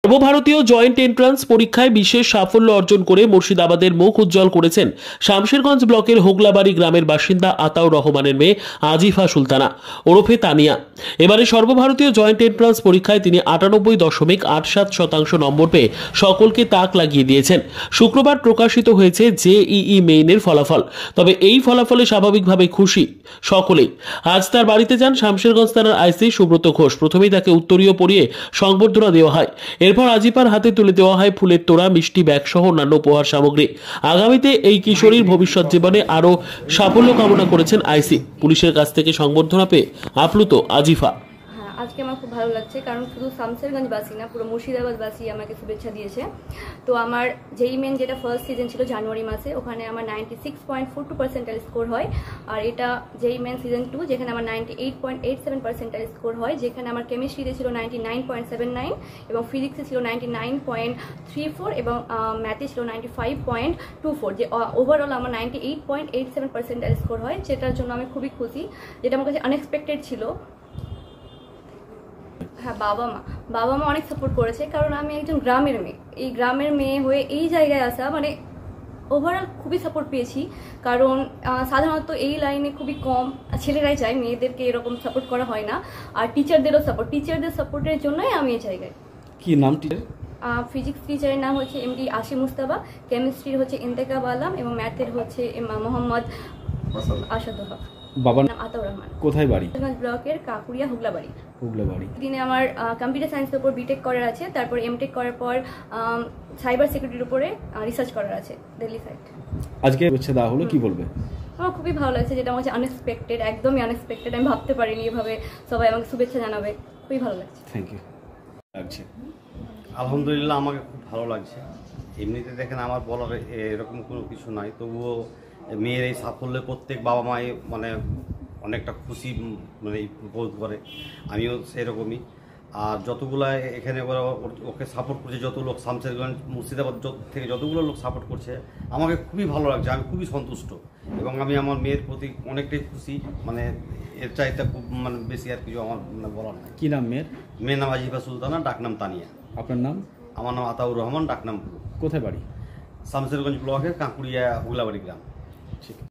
সর্বভারতীয় joint entrance পরীক্ষায় বিশেষ সাফল্য অর্জন করে মুর্শিদাবাদের মুখ উজ্জ্বল করেছেন শামশেরগঞ্জ ব্লকের হোগলাবাড়ি গ্রামের বাসিন্দা আতাউর রহমানের মেয়ে আজিফা সুলতানা ওরফে তানিয়া। এবারে সর্বভারতীয় জয়েন্ট এন্ট্রান্স পরীক্ষায় তিনি 98.87% নম্বর পেয়ে সকলকে তাক লাগিয়ে দিয়েছেন। শুক্রবার প্রকাশিত হয়েছে জেইই মেইনের ফলাফল। তবে এই ফলাফলে স্বাভাবিকভাবে খুশি সকলেই। আজ তার বাড়িতে যান শামশেরগঞ্জ থানার আইসি সুব্রত ঘোষ। প্রথমেই তাকে উত্তরীয় পরিয়ে সংবর্ধনা দেওয়া হয়। এরপর আজিফার হাতে তুলে দেওয়া হয় ফুলের তোড়া, মিষ্টি ব্যাগ সহ অন্যান্য উপহার সামগ্রী। আগামীতে এই কিশোরীর ভবিষ্যৎ জীবনে আরও সাফল্য কামনা করেছেন আইসি। পুলিশের কাছ থেকে সংবর্ধনা পেয়ে আপ্লুত আজিফা। আজকে আমার খুব ভালো লাগছে, কারণ শুধু শামশেরগঞ্জবাসী না, পুরো মুর্শিদাবাদবাসী আমাকে শুভেচ্ছা দিয়েছে। তো আমার যেই মেন যেটা ফার্স্ট সিজন ছিল জানুয়ারি মাসে, ওখানে আমার 96.42% স্কোর হয়। আর এটা যেই মেন সিজন 2, যেখানে আমার 98.87% স্কোর হয়, যেখানে আমার কেমিস্ট্রিতে ছিল 99.79 এবং ফিজিক্সে ছিল 99.34 এবং ম্যাথে ছিল 95.24। যে ওভারঅল আমার 98.87% স্কোর হয়, যেটার জন্য আমি খুবই খুশি, যেটা আমার কাছে আনএক্সপেক্টেড ছিল। হ্যাঁ, বাবা মা অনেক সাপোর্ট করেছে, কারণ আমি একজন গ্রামের মেয়ে। এই গ্রামের মেয়ে হয়ে এই জায়গায় আসা মানে ওভারঅল খুবই সাপোর্ট পেয়েছি, কারণ সাধারণত এই লাইনে খুবই কম ছেলেরাই যায়, মেয়েদেরকে এরকম সাপোর্ট করা হয় না। আর টিচারদের সাপোর্টের জন্যই আমি এই জায়গায়। কি নাম টিচার? ফিজিক্স টিচারের নাম হচ্ছে এমডি আসিম মুস্তাবা, কেমিস্ট্রির হচ্ছে ইন্তেকাব আলম এবং ম্যাথের হচ্ছে মোহাম্মদ আসাদুল হক। বাবার নাম আতাউর রহমান। কোথায় বাড়ি? ব্লকের কাকুরিয়া হোগলাবাড়ি। দিনে আমার কম্পিউটার সায়েন্সের উপর বিটেক করার আছে, তারপর এমটেক করার পর সাইবার সিকিউরিটির উপরে রিসার্চ করার আছে দিল্লি সাইড। আজকে শুভেচ্ছা দেওয়া হলো, কি বলবে? আমার খুবই ভালো লাগছে, যেটা আমার আনএক্সপেক্টেড, একদমই আনএক্সপেক্টেড। আমি ভাবতে পারিনি এভাবে সবাই আমাকে শুভেচ্ছা জানাবে। খুবই ভালো লাগছে। Thank you. লাগছে আলহামদুলিল্লাহ, আমাকে খুব ভালো লাগছে। এমনিতে দেখেন আমার বলার এরকম কোনো কিছু নাই, তবুও মেয়ের এই সাফল্যে প্রত্যেক বাবা মাই মানে অনেকটা খুশি মানে বোধ করে। আমিও সেরকমই। আর যতগুলা এখানে ওকে সাপোর্ট করছে, যত লোক শামশেরগঞ্জ মুর্শিদাবাদ থেকে যতগুলো লোক সাপোর্ট করছে, আমাকে খুবই ভালো লাগছে। আমি খুবই সন্তুষ্ট এবং আমি আমার মেয়ের প্রতি অনেকটাই খুশি। মানে এর চাইতে খুব মানে বেশি আর কিছু আমার মানে বলার নাই। কি নাম মেয়ের? মেয়ের নাম আজিফা সুলতানা, ডাকনাম তানিয়া। আপনার নাম? আমার নাম আতাউর রহমান, ডাকনাম পুরো। কোথায় বাড়ি? শামশেরগঞ্জ ব্লকের কাঁকুড়িয়া হোগলাবাড়ি গ্রাম। ঠিক।